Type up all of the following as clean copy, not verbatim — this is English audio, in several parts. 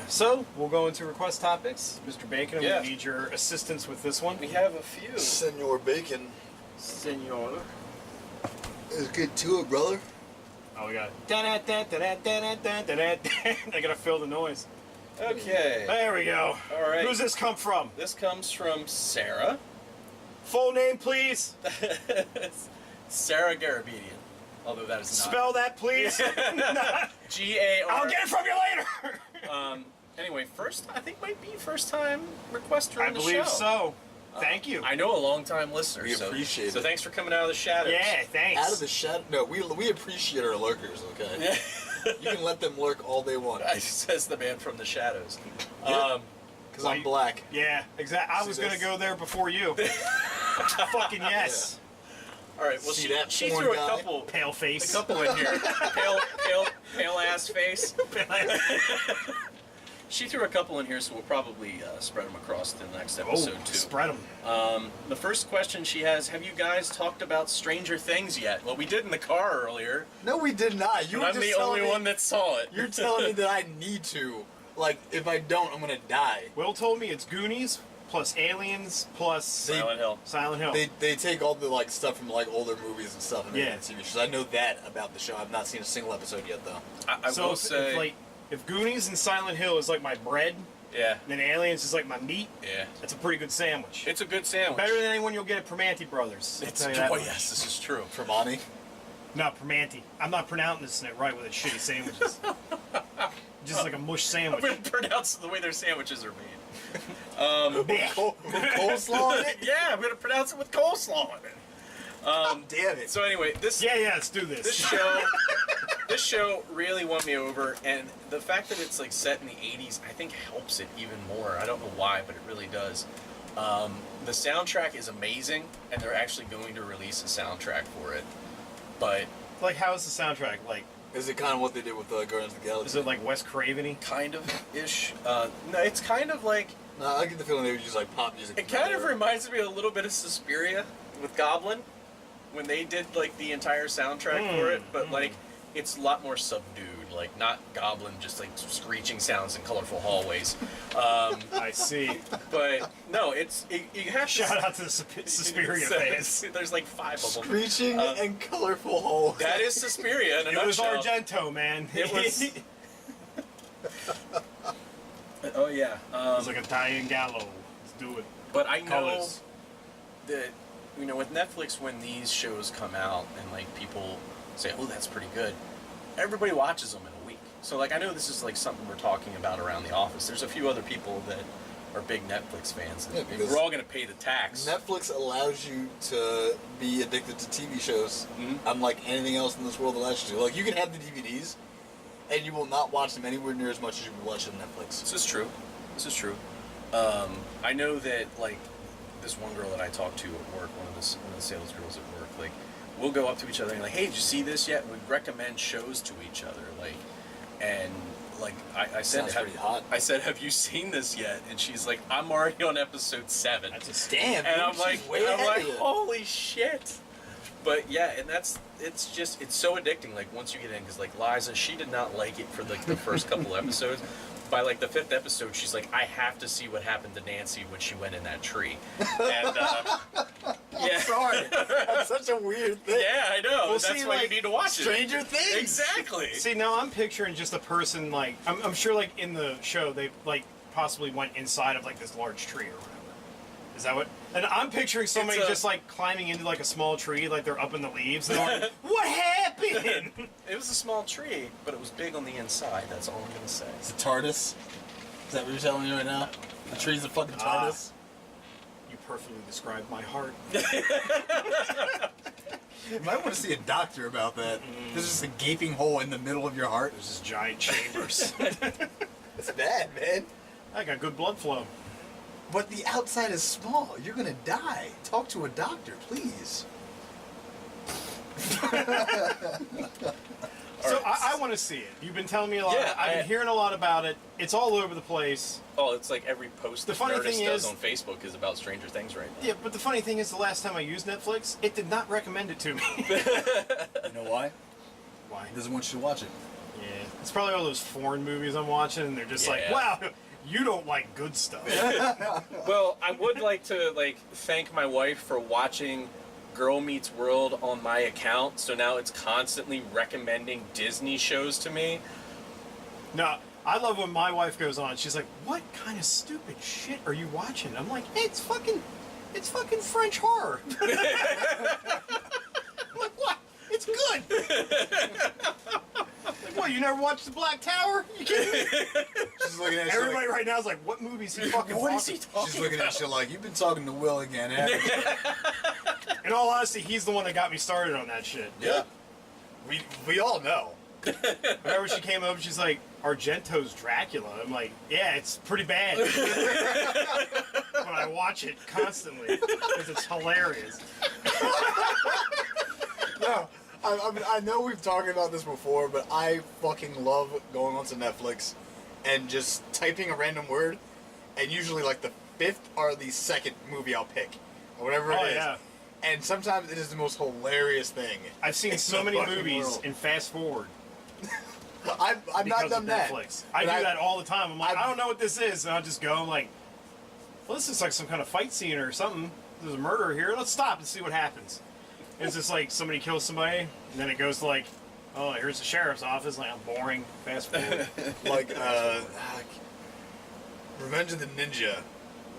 So, we'll go into request topics. Mr. Bacon, I'm Yeah. going to need your assistance with this one. We have a few. Senor Bacon. Senor. Let's get to it, brother. Oh, we got I gotta fill the noise. Okay. There we go. All right. Who's this come from? This comes from Sarah. Full name, please. Sarah Garabedian. Although that is not. Spell that, please. G-A-R. I'll get it from you later. Anyway, I think might be first time requester on the show. I believe so. Thank you. I know a long time listener. We appreciate it. So thanks for coming out of the shadows. Yeah, thanks. Out of the shadow. No, we appreciate our lurkers, okay? You can let them lurk all they want. Says the man from the shadows. Because I'm black. Yeah, exactly. I was going to go there before you. Fucking yes. All right. Well, See she that threw porn a guy? couple. Pale face. A couple in here. Pale ass face. She threw a couple in here, so we'll probably spread them across the next episode too. Spread them. The first question she has: have you guys talked about Stranger Things yet? Well, we did in the car earlier. No, we did not. You were I'm just the telling only me, one that saw it. You're telling me that I need to. Like, if I don't, I'm going to die. Will told me it's Goonies plus Aliens plus Silent Hill. Silent Hill. They take all the like stuff from like older movies and stuff and Yeah. TV shows. I know that about the show. I've not seen a single episode yet, though. I so will say, if Goonies and Silent Hill is like my bread, yeah, and then Aliens is like my meat, yeah, that's a pretty good sandwich. it's a good sandwich. Better than anyone you'll get at Primanti Brothers. I'll tell you that much. Yes, this is true. Tremonti. No, Primanti. I'm not pronouncing it right with its shitty sandwiches. Just like a mush I'm sandwich. going to pronounce the way their sandwiches are made. Coleslaw in it? Yeah, I'm going to pronounce it with coleslaw in it. Damn it. So anyway, Yeah, let's do this. This show really won me over, and the fact that it's like set in the 80s, I think helps it even more. I don't know why, but it really does. The soundtrack is amazing, and they're actually going to release a soundtrack for it. But Like, how is the soundtrack? Like, Is it kind of what they did with Guardians of the Galaxy? is it like Wes Craven-y? kind of ish. No, it's kind of like No, I get the feeling they would use like pop music. it kind of reminds me a little bit of Suspiria with Goblin when they did like the entire soundtrack for it, but like it's a lot more subdued, like not Goblin just like screeching sounds in colorful hallways. I see. But no, you have to Shout out to the Suspiria fans. There's like 5 of them. Screeching and colorful holes. That is Suspiria in a It was nutshell. Argento, man. It was. Oh yeah. It's like a dying gallows. Let's do it. But I know Colors. that, with Netflix, when these shows come out and like people say, "Oh, that's pretty good," everybody watches them in a week. So like, I know this is like something we're talking about around the office. There's a few other people that are big Netflix fans. Yeah, because we're all going to pay the tax. Netflix allows you to be addicted to TV shows, unlike anything else in this world allows you to. Like, you can have the DVDs, and you will not watch them anywhere near as much as you would watch them on Netflix. This is true. I know that like this one girl that I talked to at work, one of the sales girls at work, like we'll go up to each other and like, "Hey, did you see this yet?" We recommend shows to each other, like, and like I said, Sounds pretty hot. I said, "Have you seen this yet?" And she's like, "I'm already on episode 7." That's a Damn, And dude, I'm like, she's way ahead of you. holy shit. But yeah, and it's so addicting. Like once you get in, because like Liza, she did not like it for like the first couple episodes. By like the 5th episode, she's like, I have to see what happened to Nancy when she went in that tree. And yeah, Sorry, that's such a weird thing. yeah, I know. Well, That's see, why like, you need to watch it. Stranger Things. Exactly. See, now I'm picturing just a person like I'm sure like in the show they like possibly went inside of like this large tree or whatever. Is that what? And I'm picturing somebody just like climbing into like a small tree, like they're up in the leaves, and they're like, "What happened?" It was a small tree, but it was big on the inside. That's all I'm gonna say. It's a TARDIS. Is that what you're telling me right now? The tree's a fucking TARDIS. You perfectly described my heart. You might want to see a doctor about that. There's just a gaping hole in the middle of your heart. There's just giant chambers. It's bad, man. I got good blood flow. But the outside is small. You're gonna die. Talk to a doctor, please. So I want to see it. You've been telling me a lot. Yeah, I've been hearing a lot about it. It's all over the place. Oh, it's like every post The that funny Nerdist thing does is- on Facebook is about Stranger Things right now. Yeah, but the funny thing is, the last time I used Netflix, it did not recommend it to me. You know why? Why? He doesn't want you to watch it. Yeah, it's probably all those foreign movies I'm watching, and they're just like, Yeah. wow, you don't like good stuff. Well, I would like to thank my wife for watching Girl Meets World on my account, so now it's constantly recommending Disney shows to me. No, I love when my wife goes on. She's like, "What kind of stupid shit are you watching?" I'm like, "Hey, it's fucking French horror." I'm like, "What? It's good." Like, what? You never watched The Black Tower? You kidding me? She's looking at Everybody right now is like, "What movie's he fucking What is watching?" he talking She's looking about? at you like, you've been talking to Will again, haven't you? In all honesty, he's the one that got me started on that shit. Yeah. We all know. Whenever she came over, she's like, Argento's Dracula. I'm like, yeah, it's pretty bad. But I watch it constantly because it's hilarious. No, I know we've talked about this before, but I fucking love going onto Netflix and just typing a random word, and usually like the fifth or the second movie I'll pick, or whatever it is. Yeah. And sometimes it is the most hilarious thing. I've seen in so the many fucking movies world. in fast forward I've not because done of that. Netflix. I But do that all the time. I'm like, I've- I don't know what this is, and I'll just go like, well, this is like some kind of fight scene or something. There's a murder here. Let's stop and see what happens. And it's just like somebody kills somebody, and then it goes to like, oh, here's the sheriff's office. Like, boring. Fast forward. Like, Revenge of the Ninja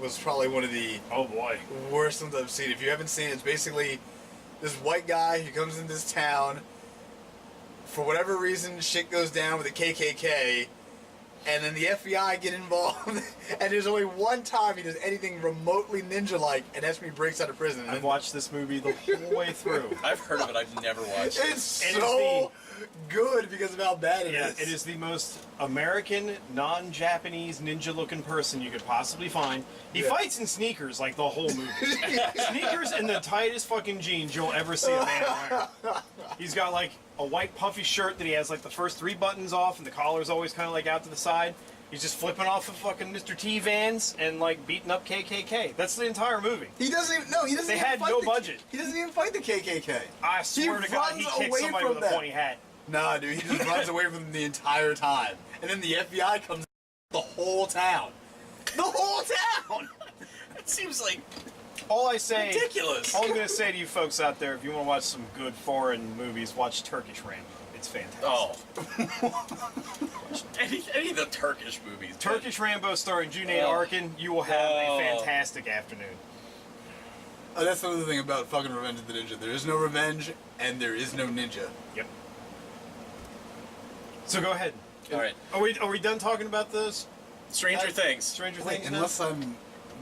was probably one of the Oh boy. worst ones I've seen. If you haven't seen it, it's basically this white guy who comes into this town. For whatever reason, shit goes down with the KKK, and then the FBI get involved. And there's only one time he does anything remotely ninja-like, and that's when he breaks out of prison. I've watched this movie the whole way through. I've heard of it. I've never watched it. It's It is so good because of how bad it Yeah, is. it is the most American, non-Japanese ninja-looking person you could possibly find. He Yeah. fights in sneakers like the whole movie. Sneakers and the tightest fucking jeans you'll ever see a man wear. He's got like a white puffy shirt that he has like the first 3 buttons off, and the collar's always kind of like out to the side. He's just flipping off of fucking Mr. T vans and like beating up KKK. That's the entire movie. He doesn't even. No, he doesn't. They even had fight no the, budget. He doesn't even fight the KKK. I swear to God, he runs kicks away somebody from with a them. pointy hat. Nah, dude, he just runs away from them the entire time, and then the FBI comes. The whole town. The whole town. It seems like All I say, ridiculous. all I'm gonna say to you folks out there, if you want to watch some good foreign movies, watch Turkish Rambo. It's fantastic. Oh. any of the Turkish movies. Turkish Rambo starring Junaid Oh. Arkin, you will have Oh. a fantastic afternoon. Oh, that's the other thing about fucking Revenge of the Ninja. There is no revenge, and there is no ninja. Yep. So go ahead. All right. Are we done talking about this? Stranger Things. Stranger Wait, Things now?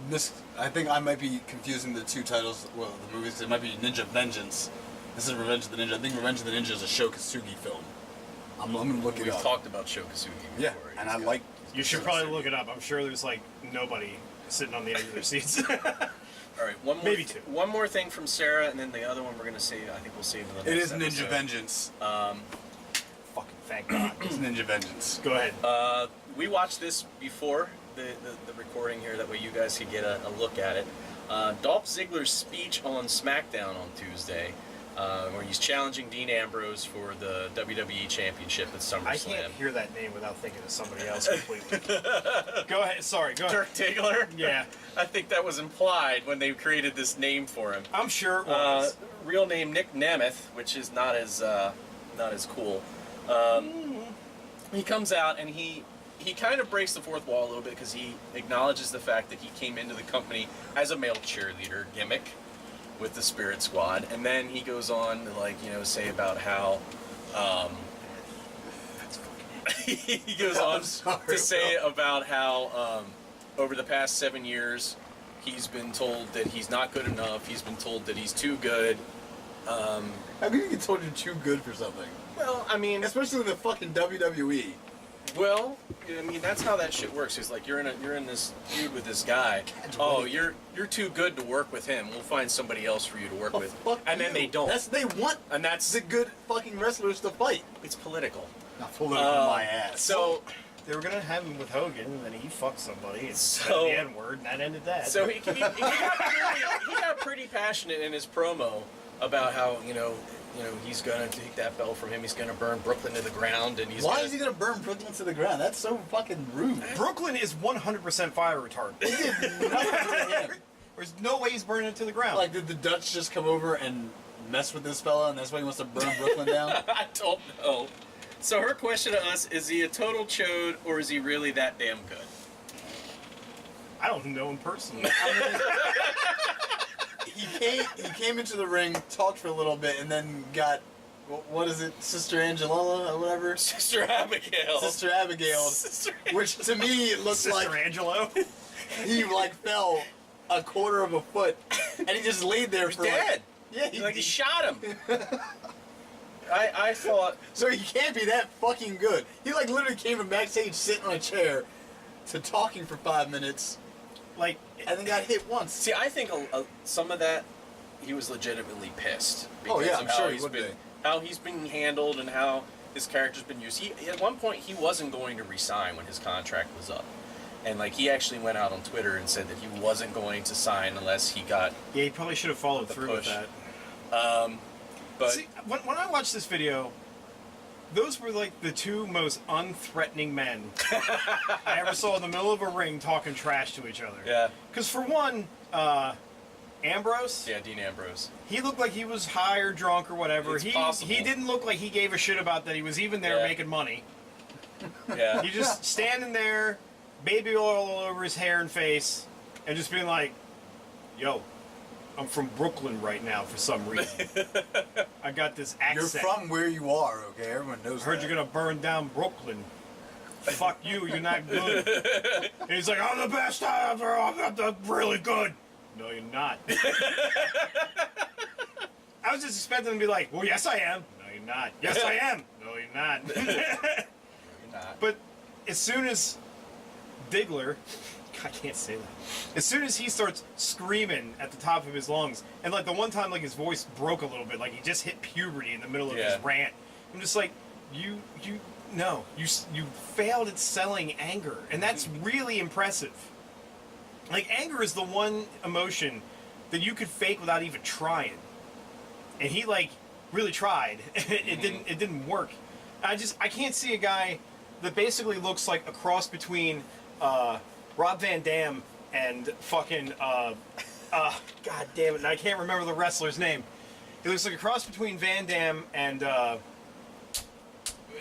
unless I think I might be confusing the two titles. Well, the movies. It might be Ninja Vengeance. This is Revenge of the Ninja. I think Revenge of the Ninja is a Shokasugi film. I'm gonna look it We've up. talked about Shokasugi before. Yeah, and I like. You should probably look it up. I'm sure there's like nobody sitting on the edge of their seats. All right, one more. Maybe two. One more thing from Sarah, and then the other one we're gonna save. I think we'll save for the It next is Ninja episode. Vengeance. Fucking thank God. It's Ninja Vengeance. Go ahead. We watched this before the recording here. That way you guys could get a look at it. Dolph Ziggler's speech on SmackDown on Tuesday, where he's challenging Dean Ambrose for the WWE Championship at SummerSlam. I can't hear that name without thinking of somebody else completely. Go ahead. Sorry. Go ahead. Dirk Diggler? Yeah. I think that was implied when they created this name for him. I'm sure it was. Real name Nick Nemeth, which is not as cool. He comes out and he kind of breaks the fourth wall a little bit because he acknowledges the fact that he came into the company as a male cheerleader gimmick with the Spirit Squad, and then he goes on to say about how he goes on to say about how over the past 7 years he's been told that he's not good enough. He's been told that he's too good. How can you get told you're too good for something? Well, I mean, Especially in the fucking WWE. well, I mean that's how that shit works. It's like you're in this feud with this guy. Oh, you're too good to work with him. We'll find somebody else for you to work with. Fuck And then you. they don't. They want And that's the good fucking wrestlers to fight. it's political. Not political my ass. So They were gonna have him with Hogan, and then he fucked somebody and said So- the N-word, and that ended that. So he got pretty passionate in his promo about how he's gonna take that belt from him. He's gonna burn Brooklyn to the ground, and he's. Why is he gonna burn Brooklyn to the ground? That's so fucking rude. Brooklyn is 100% fire retardant. He did nothing to him. There's no way he's burning it to the ground. Like, did the Dutch just come over and mess with this fella, and that's why he wants to burn Brooklyn down? I don't know. So her question to us: is he a total chode, or is he really that damn good? I don't know him personally. He came into the ring, talked for a little bit, and then got, what is it, Sister Angelella or whatever? Sister Abigail. Sister Abigail. Which to me it looked Sister like Angelo. he like fell a quarter of a foot, and he just laid there for dead. Like, yeah, He shot him. I thought. So he can't be that fucking good. He like literally came from backstage sitting on a chair to talking for 5 minutes. Like, And then got hit once. See, I think some of that he was legitimately pissed. Oh, yeah, because I'm of sure how he he's would been, be. how he's been handled and how his character's been used. At one point, he wasn't going to resign when his contract was up, and like he actually went out on Twitter and said that he wasn't going to sign unless he got. yeah, he probably should have followed The through push. with that. But See, when I watched this video, those were like the two most unthreatening men I ever saw in the middle of a ring talking trash to each other. yeah, Because for one, Ambrose, yeah, Dean Ambrose. he looked like he was high or drunk or whatever. It's He possible. didn't look like he gave a shit about that he was even there Yeah. making money. Yeah, He just standing there, baby oil all over his hair and face, and just being like, "Yo, I'm from Brooklyn right now for some reason. I got this You're accent. from where you are, okay? Everyone knows I heard that. you're gonna burn down Brooklyn. Fuck you, you're not good." And he's like, "I'm the best ever. I'm really good." No, you're not. I was just expecting him to be like, "Well, yes, I am." No, you're not. Yes, I am. No, you're not. You're not. But as soon as Diggler, I can't say that. As soon as he starts screaming at the top of his lungs, and like the one time like his voice broke a little bit, like he just hit puberty in the middle of his Yeah. rant. I'm just like, you failed at selling anger, and that's really impressive. Like anger is the one emotion that you could fake without even trying, and he like really tried. It didn't work. I can't see a guy that basically looks like a cross between Rob Van Dam and fucking god damn it, and I can't remember the wrestler's name. He looks like a cross between Van Dam and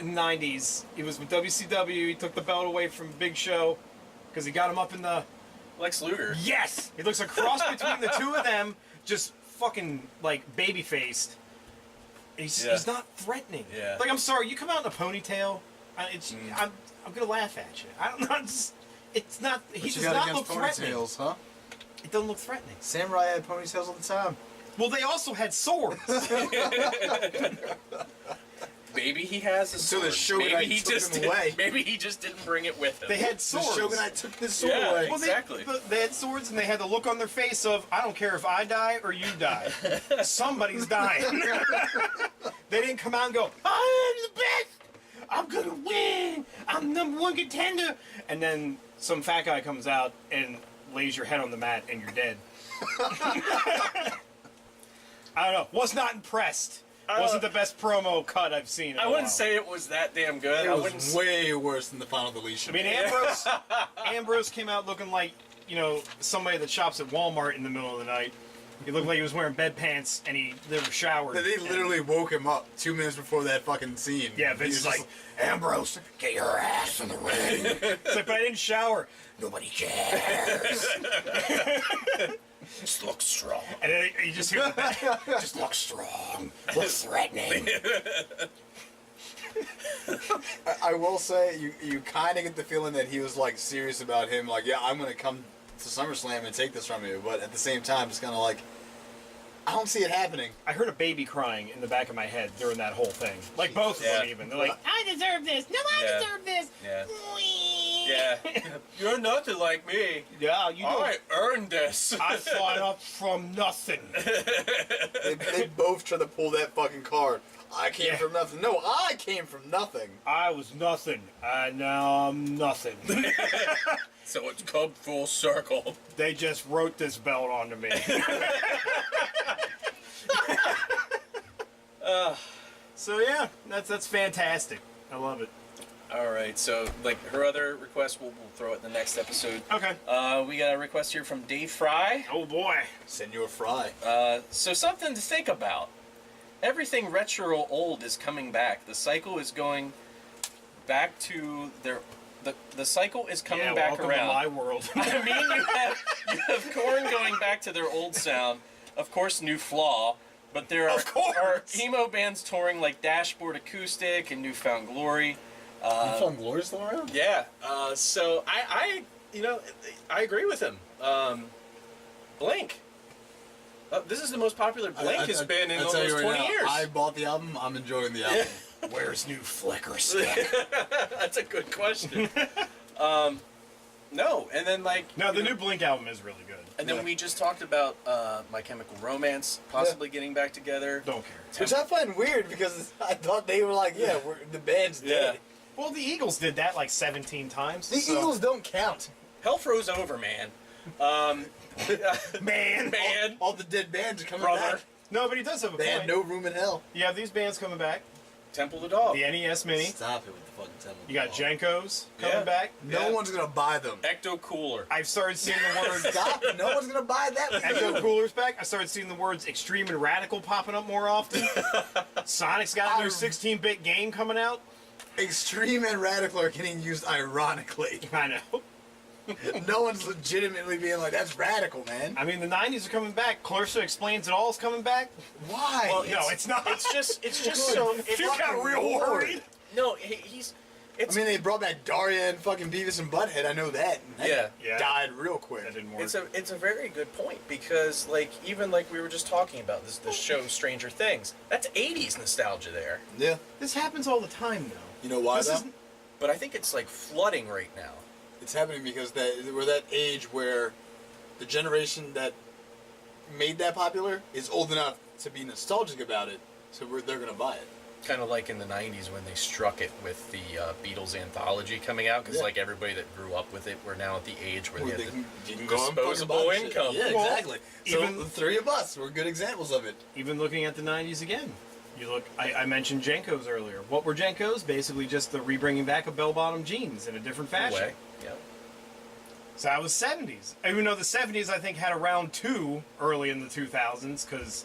in the 90s. He was with WCW. He took the belt away from Big Show because he got him up in the. Lex Luger. Yes! He looks like a cross between the two of them, just fucking like baby faced. He's not threatening. Yeah. Like, I'm sorry, you come out in a ponytail. I'm gonna laugh at you. I don't know. It's not. He What does you got not against look threatening. ponytails, huh? It doesn't look threatening. Samurai had ponytails all the time. Well, they also had swords. Maybe he has a So sword. the Shogunite maybe he took just him away. Maybe he just didn't bring it with him. They had The swords. Shogunite took this sword Yeah. away. Well, Exactly. They had swords, and they had the look on their face of, I don't care if I die or you die. Somebody's dying. They didn't come out and go, I am the best. I'm gonna win. I'm #1 contender. And then some fat guy comes out and lays your head on the mat, and you're dead. I don't know. Was not impressed. Wasn't the best promo cut I've seen. In I a wouldn't while. say it was that damn good. It I was wouldn't. way worse than the final deletion. I mean, Ambrose came out looking like, somebody that shops at Walmart in the middle of the night. He looked like he was wearing bed pants and he never showered. They literally woke him up 2 minutes before that fucking scene. Yeah, Vince is like, Ambrose, get your ass in the ring. It's like, but I didn't shower. Nobody cares. Just look strong. And then you just hear the back, just look strong, look threatening. I will say, you kind of get the feeling that he was like serious about him. Like, yeah, I'm gonna come to SummerSlam and take this from you. But at the same time, it's kind of like, I don't see it happening. I heard a baby crying in the back of my head during that whole thing. Like both of them Yeah. even. They're like, I deserve this. No, I Yeah. deserve this. Yeah. Whee! Yeah. You're nothing like me. Yeah, you know. I earned this. I fought up from nothing. They both try to pull that fucking card. I came Yeah. from nothing. No, I came from nothing. I was nothing, and now I'm nothing. So it's come full circle. They just wrote this belt onto me. So yeah, that's fantastic. I love it. All right, so like her other request, we'll throw it in the next episode. Okay. We got a request here from Dave Fry. Oh boy. Senor Fry. So something to think about. Everything retro old is coming back. The cycle is going back to their. The cycle is coming back welcome around. to my world. I mean, you have Korn going back to their old sound. Of course, New Flaw. But there are emo bands touring like Dashboard Acoustic and Newfound Glory. Newfound Glory still around? Yeah. So I agree with him. Blink. This is the most popular Blink has been in almost 20 years. I bought the album. I'm enjoying the album. Where's new Flicker Stick? That's a good question. No, and then the new Blink album is really good. And then we just talked about My Chemical Romance possibly getting back together. Don't care. Which I find weird because I thought they were like, the band's dead. Well, the Eagles did that like 17 times. The Eagles don't count. Hell froze over, man. Man. All the dead bands are coming Brother. back. No, but he does have a They point. had no room in hell. You have these bands coming back. Temple of the Dog. The NES Mini. Stop it with the fucking Temple. You got Jenko's coming back. No one's gonna buy them. Ecto Cooler. I've started seeing the words. Stop! No one's gonna buy that. Ecto Cooler's back. I started seeing the words extreme and radical popping up more often. Sonic's got a new 16-bit game coming out. Extreme and radical are getting used ironically. I know. No one's legitimately being like, "That's radical, man." I mean, the 90s are coming back. Clarissa Explains It All is coming back. Why? Well, No, it's not. It's just so. You got real worried. No, he's. It's, I mean, they brought back Daria and fucking Beavis and Butthead. I know that. And that Yeah. died real quick. That didn't work. it's a very good point because even like we were just talking about the show Stranger Things. That's 80s nostalgia there. Yeah. This happens all the time, though. You know why This though? isn't- But I think it's like flooding right now. It's happening because we're that age where the generation that made that popular is old enough to be nostalgic about it, so they're gonna buy it. Kind of like in the 90s when they struck it with the Beatles anthology coming out because like everybody that grew up with it, we're now at the age where Where they have you can the go and fucking disposable buy shit. income. Yeah, Well, exactly. So even- the three of us, we're good examples of it. Even looking at the 90s again. You look. I mentioned Jenko's earlier. What were Jenko's? Basically just the rebringing back of bell-bottom jeans in a different fashion. Way. Yeah. So that was 70s. Even though the 70s, I think, had a round two early in the 2000s, because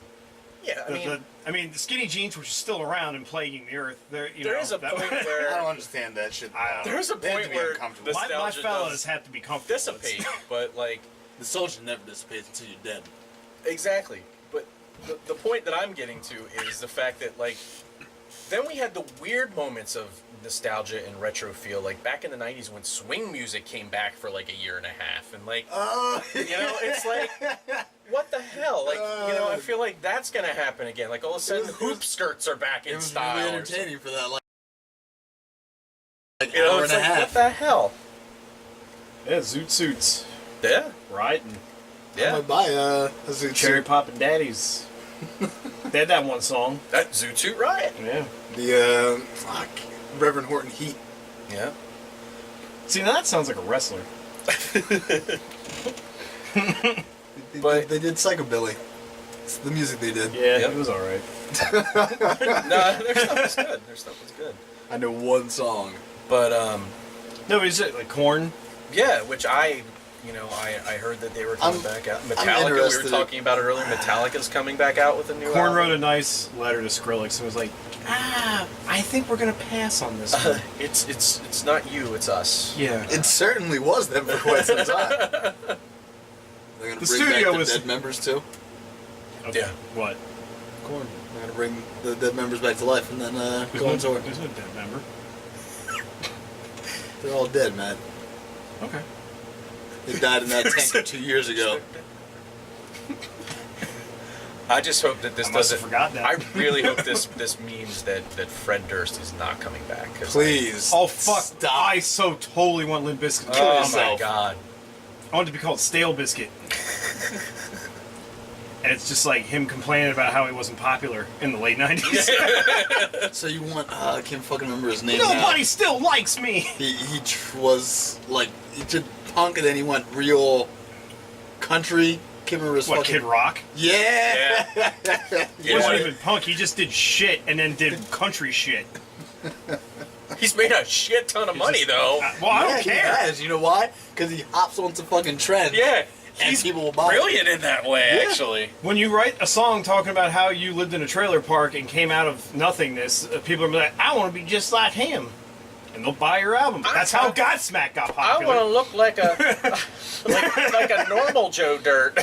Yeah, I mean, the skinny jeans, which are still around and plaguing the earth. there is a point I where don't understand that shit. there's a They have point to be where uncomfortable. the my nostalgia fellas does have to be comfortable. dissipate, but like Nostalgia never dissipates until you're dead. exactly. But the point that I'm getting to is the fact that like then we had the weird moments of nostalgia and retro feel, like back in the 90s when swing music came back for like a year and a half, and like it's like what the hell, like I feel like that's gonna happen again, like all of a sudden hoop skirts are back in It was style really or something. entertaining for that like You know, hour it's and a like, half. what the hell? Yeah, zoot suits. Yeah, Riding. yeah. I'm gonna buy a Zoot Cherry suit. Poppin' Daddies. They had that one song. That Zoot Suit Riot. Yeah. The Reverend Horton Heat. Yeah. See, now that sounds like a wrestler. They did Psychobilly. It's the music they did. Yeah, Yep. it was alright. No, their stuff was good. Their stuff was good. I know one song. But No, but is it like Korn? yeah, which I heard that they were coming back out. Metallica, we were interested. talking about it earlier. Metallica's coming back out with a new Korn album. wrote a nice letter to Skrillex and was like, I think we're gonna pass on this one. It's not you, it's us. Yeah. It certainly was them for quite some time. They're gonna The bring studio back the was- dead members too. Okay. Yeah. What? Korn. They're gonna bring the dead members back to life and then go on tour. There's no dead member. They're all dead, man. Okay. They died in that tanker 2 years ago. I just hope that this I must have doesn't. forgot that. I really hope this means that Fred Durst is not coming back. 'cause Please. Oh fuck! Stop. I so totally want Limp Bizkit to Oh kill my himself. god. I want it to be called Stale Biscuit. And it's just like him complaining about how he wasn't popular in the late 90s. So you want? I can't fucking remember his name now. Nobody still likes me. He was like he did punk and then he went real country Can't remember his What, fucking... Kid Rock? Yeah! He wasn't even punk. He just did shit and then did country shit. He's made a shit ton of money, though. Well, I don't He care. has. You know why? Because he hops onto fucking trends. Yeah, And he's people will buy it. brilliant in that way, Yeah. actually. When you write a song talking about how you lived in a trailer park and came out of nothingness, people are like, I want to be just like him. And they'll buy your album. That's how Godsmack got I popular. want to look like a like a normal Joe Dirt.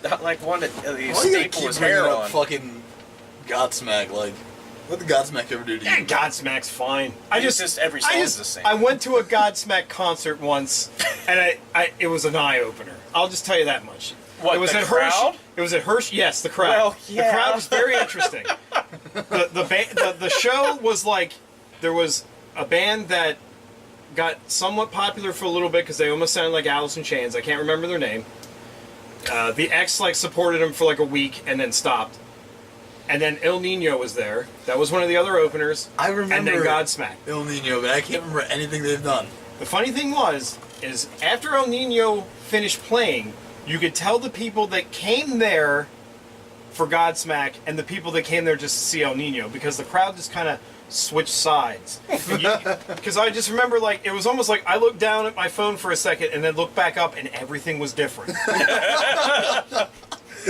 Not like one that the Why do you gotta staple keep his bringing hair up on. fucking Godsmack? Like, what did Godsmack ever do to Yeah, you? Godsmack's fine. It's just every song's the same. I went to a Godsmack concert once, and it was an eye opener. I'll just tell you that much. What, it was the at crowd? Hershey. It was at Hershey. Yes, the crowd. Well, yeah. The crowd was very interesting. The show was like, there was a band that got somewhat popular for a little bit because they almost sounded like Alice in Chains. I can't remember their name. The X like supported them for like a week and then stopped. And then El Nino was there. That was one of the other openers. I remember And then Godsmack. El Nino, but I can't remember anything they've done. The funny thing is after El Nino finished playing, you could tell the people that came there for Godsmack and the people that came there just to see El Nino because the crowd just kind of switched sides. Because I just remember, like, it was almost like I looked down at my phone for a second and then looked back up and everything was different.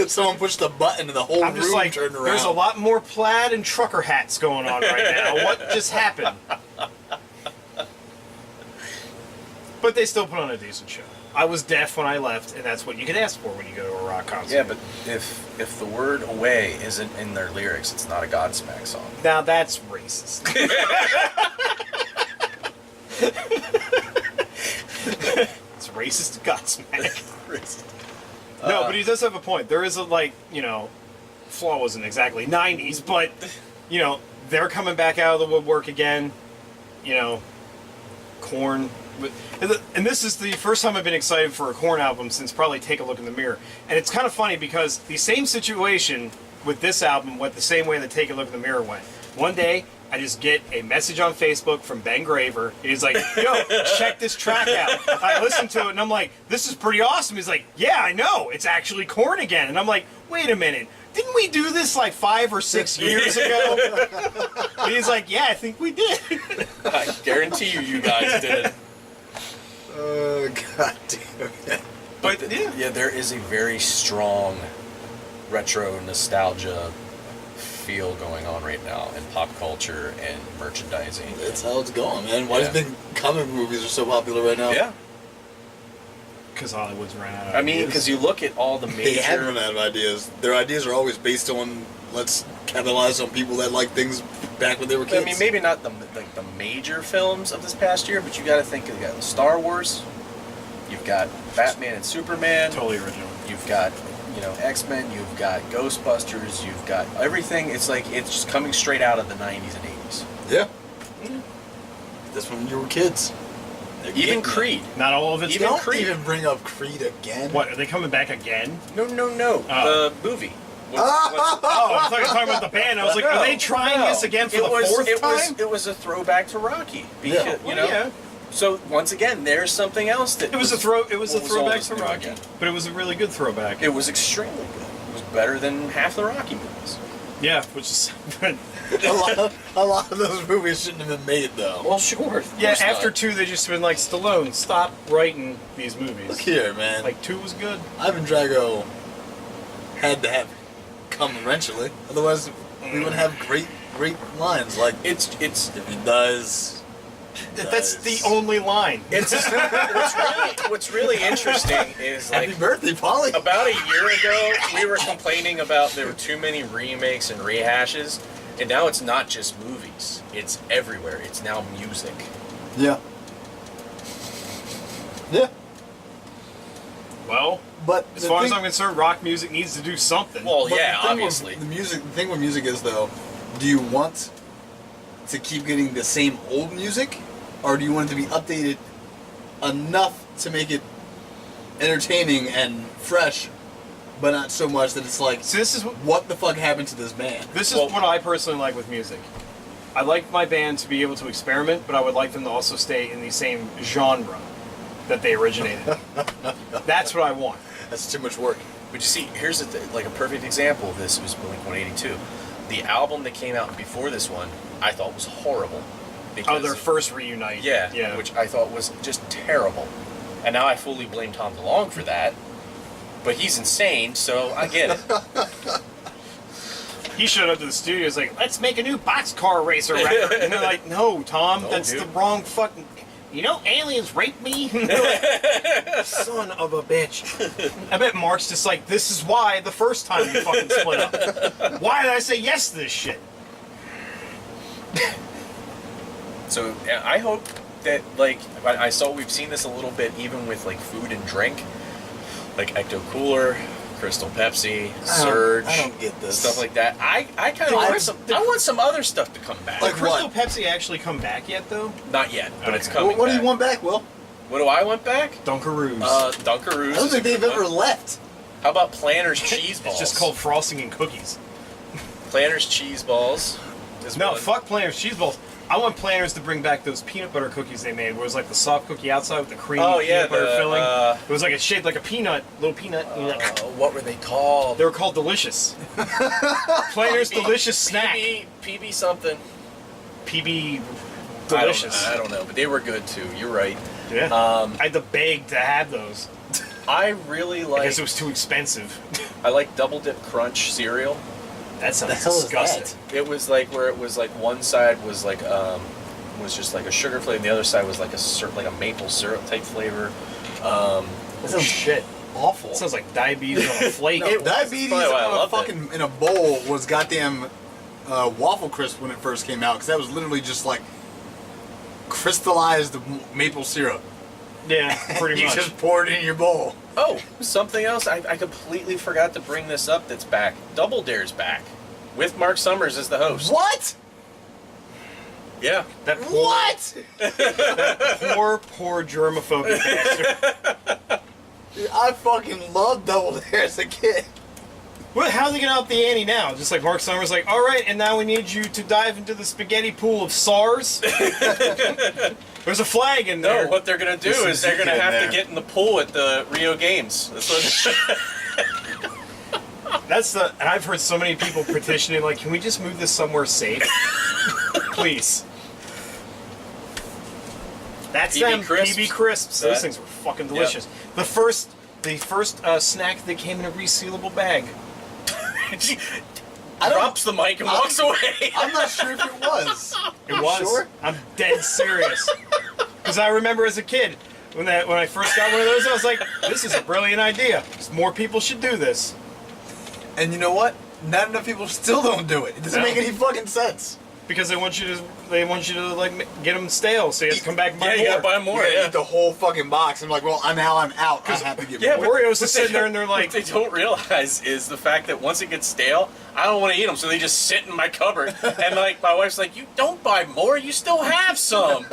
Someone pushed the button and the whole I'm just room like, turned around. there's a lot more plaid and trucker hats going on right now. What just happened? But they still put on a decent show. I was deaf when I left, and that's what you can ask for when you go to a rock concert. Yeah, but if the word "away" isn't in their lyrics, it's not a Godsmack song. Now that's racist. It's racist to Godsmack. No, but he does have a point. There is a, like, you know, flaw wasn't exactly 90s, but, you know, they're coming back out of the woodwork again. You know, Korn. And this is the first time I've been excited for a Korn album since probably Take a Look in the Mirror. And it's kind of funny because the same situation with this album went the same way that Take a Look in the Mirror went. One day, I just get a message on Facebook from Ben Graver. He's like, yo, check this track out. I listened to it and I'm like, this is pretty awesome. He's like, yeah, I know. It's actually Korn again. And I'm like, wait a minute. Didn't we do this like 5 or 6 years ago? And he's like, yeah, I think we did. I guarantee you guys did. Oh, god damn it. But Yeah, there is a very strong retro nostalgia feel going on right now in pop culture and merchandising. That's how it's going, man. Why do you think comic movies are so popular right now? Yeah. Because Hollywood's ran out of I mean, ideas. because you look at all the They have major... run out of ideas. Their ideas are always based on, let's capitalize on people that like things back when they were kids. I mean, maybe not the major films of this past year, but you got to think, you got Star Wars, you've got Batman and Superman, Totally original. you've got, you know, X-Men, you've got Ghostbusters, you've got everything. It's like, it's just coming straight out of the 90s and 80s. Yeah. That's when you were kids. They're Even getting Creed. Not all of it's Even Don't Creed. even bring up Creed again. What, are they coming back again? No. Oh. The movie. Oh, I thought you were talking about the band. I was like, are they trying this again for the fourth time? It was a throwback to Rocky. Because, Yeah. you know. Yeah. So once again, there's something else that It was a throwback to new Rocky, again. but it was a really good throwback. It was extremely good. It was better than half the Rocky movies. Yeah, which is a lot of those movies shouldn't have been made, though. Well, sure. yeah. After 2, they just been like, Stallone, stop writing these movies. Look here, man. Like 2 was good. Ivan Drago had to have come eventually. Otherwise, we wouldn't have great lines. Like, it's if he does... That's the only line. it's what's really interesting is, like, Happy birthday, Polly! about a year ago, we were complaining about there were too many remakes and rehashes, and now it's not just movies. It's everywhere. It's now music. Yeah. Yeah. Well, But as the far thing- as I'm concerned, rock music needs to do something. Well, but yeah, the thing obviously. the thing with music is, though, do you want to keep getting the same old music, or do you want it to be updated enough to make it entertaining and fresh, but not so much that it's like, So this is what the fuck happened to this band? This is Well- what I personally like with music. I like my band to be able to experiment, but I would like them to also stay in the same genre that they originated. That's what I want. That's too much work. But you see, here's like a perfect example of this was Blink-182. The album that came out before this one, I thought was horrible. Oh, their first reunite. Yeah, which I thought was just terrible. And now I fully blame Tom DeLonge for that. But he's insane, so I get it. He showed up to the studio, was like, let's make a new boxcar racer record. And they're like, no, Tom, that's the wrong fucking... You know, aliens raped me? Like, son of a bitch. I bet Mark's just like, this is why the first time we fucking split up. Why did I say yes to this shit? So I hope that, like, I saw we've seen this a little bit even with, like, food and drink. Like Ecto Cooler, Crystal Pepsi, Surge. I don't get this. Stuff like that. I kind of want some other stuff to come back. Like Crystal Pepsi actually come back yet, though? Not yet, but it's Okay. coming What do back. you want back, Will? What do I want back? Dunkaroos. Dunkaroos. I don't is a think they've good ever one. left. How about Planters cheese balls? It's just called frosting and cookies. Planters cheese balls. Is No, one. fuck Planters cheese balls. I want Planters to bring back those peanut butter cookies they made, where it was like the soft cookie outside with the creamy peanut butter filling. It was like it's shaped like a peanut, little peanut. What were they called? They were called Delicious. Planters Delicious Snack. PB something. PB Delicious. I don't know, but they were good too. You're right. Yeah. I had to beg to have those. I really I like. guess it was too expensive. I like Double Dip Crunch cereal. That sounds The hell is disgusting. It was like where it was like one side was like was just like a sugar flavor, and the other side was like a maple syrup type flavor. That sounds shit. Awful. That sounds like diabetes on a flake. No, diabetes probably why I on a loved it. fucking in a bowl was goddamn waffle crisp when it first came out, because that was literally just like crystallized maple syrup. Yeah, pretty You much. just pour it in your bowl. Oh, something else. I completely forgot to bring this up. That's back. Double Dare's back, with Mark Summers as the host. What? Yeah. That poor, What? poor germophobic bastard. Dude, I fucking loved Double Dare as a kid. Well, how are they getting out the ante now? Just like Mark Summers, like, all right, and now we need you to dive into the spaghetti pool of SARS. There's a flag in there. No, what they're gonna do There's is some they're gonna Zika in have there. to get in the pool at the Rio Games. That's what. That's the. And I've heard so many people petitioning, like, can we just move this somewhere safe, please? That's PB them. Crisps. PB Crisps. Those That- things were fucking delicious. The first snack that came in a resealable bag. I don't- Drops the mic and walks away. I'm not sure if it was. It was. Sure? I'm dead serious. Because I remember as a kid, when I first got one of those, I was like, this is a brilliant idea. More people should do this. And you know what? Not enough people still don't do it. It doesn't No. make any fucking sense. Because they want you to like get them stale, so you have to come back and buy Yeah, you more. gotta buy more. You gotta Yeah. eat the whole fucking box. I'm like, well, now I'm out. I have to get Yeah, more. but Oreos are what sitting they there and they're like, what they don't realize is the fact that once it gets stale, I don't want to eat them, so they just sit in my cupboard. And like my wife's like, "You don't buy more. You still have some."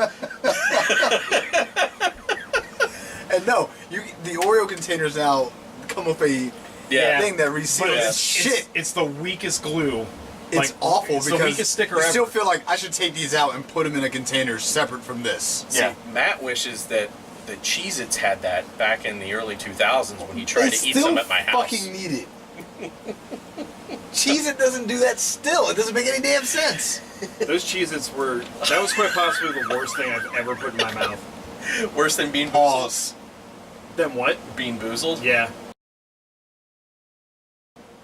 And no, the Oreo containers now come with a Yeah. thing that but reseals it's shit. It's the weakest glue. It's awful it's because the weakest sticker you ever. still feel like I should take these out and put them in a container separate from this. See, Yeah. Matt wishes that the Cheez-Its had that back in the early 2000s when he tried They to eat still some at my house. fucking need it. Cheez-It doesn't do that still. It doesn't make any damn sense. Those Cheez-Its were. That was quite possibly the worst thing I've ever put in my mouth. Worse than Bean Boozled. Pause. Then what? Bean Boozled? Yeah.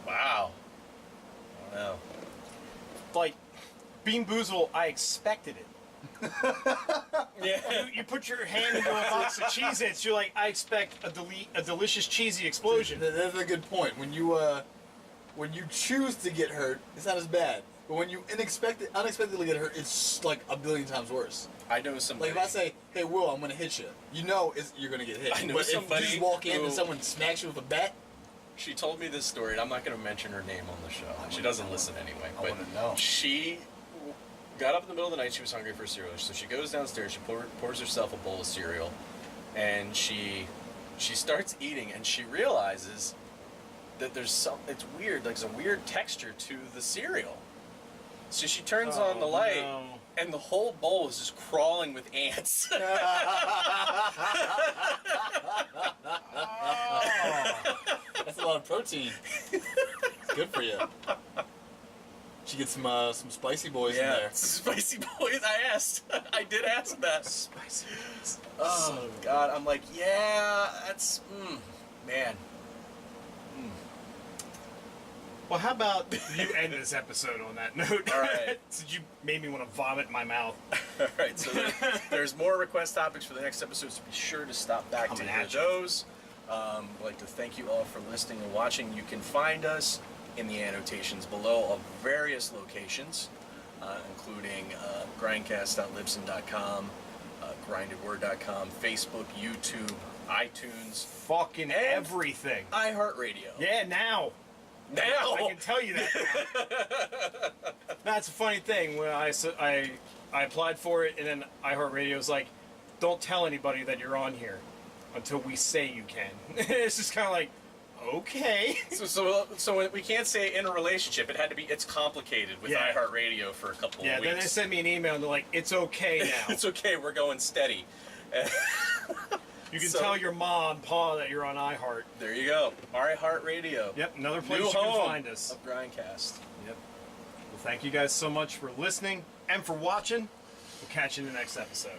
Wow. I don't know. Like, Bean Boozled, I expected it. Yeah. You put your hand into a box of Cheez-Its, you're like, I expect a delicious cheesy explosion. That's a good point. When you choose to get hurt, it's not as bad. But when you unexpectedly get hurt, it's like a billion times worse. I know somebody. Like if I say, "Hey, Will, I'm gonna hit you," you know you're gonna get hit. I know but somebody if you just walk in who- and someone smacks you with a bat, She told me this story, and I'm not going to mention her name on the show. She doesn't listen anyway. I But wanna know. she got up in the middle of the night. She was hungry for cereal, so she goes downstairs. She pours herself a bowl of cereal, and she starts eating, and she realizes that there's some. It's weird. Like, there's a weird texture to the cereal. So she turns on the light, no. and the whole bowl is just crawling with ants. Oh, that's a lot of protein. It's good for you. She gets some spicy boys in there. Spicy boys. I asked. I did ask that. Spicy boys. Oh God, I'm like, yeah, that's man. Well, how about you end this episode on that note? All right. Since you made me want to vomit in my mouth. All right, so there's more request topics for the next episodes. So be sure to stop back Coming to hear at you. those. I'd like to thank you all for listening and watching. You can find us in the annotations below of various locations, including grindcast.libsyn.com, grindedword.com, Facebook, YouTube, iTunes, Fucking And- everything. iHeartRadio. Yeah, now. Now! I can tell you that now. That's a funny thing. When I applied for it, and then iHeartRadio was like, don't tell anybody that you're on here until we say you can. It's just kind of like, okay. So we can't say in a relationship. It had to be, it's complicated with Yeah. iHeartRadio for a couple of Yeah, weeks. then they sent me an email and they're like, it's okay now. It's okay, we're going steady. You can So- tell your mom and pa that you're on iHeart. There you go. iHeartRadio. Yep, another place New you can home find us. of Grindcast. Yep. Well, thank you guys so much for listening and for watching. We'll catch you in the next episode.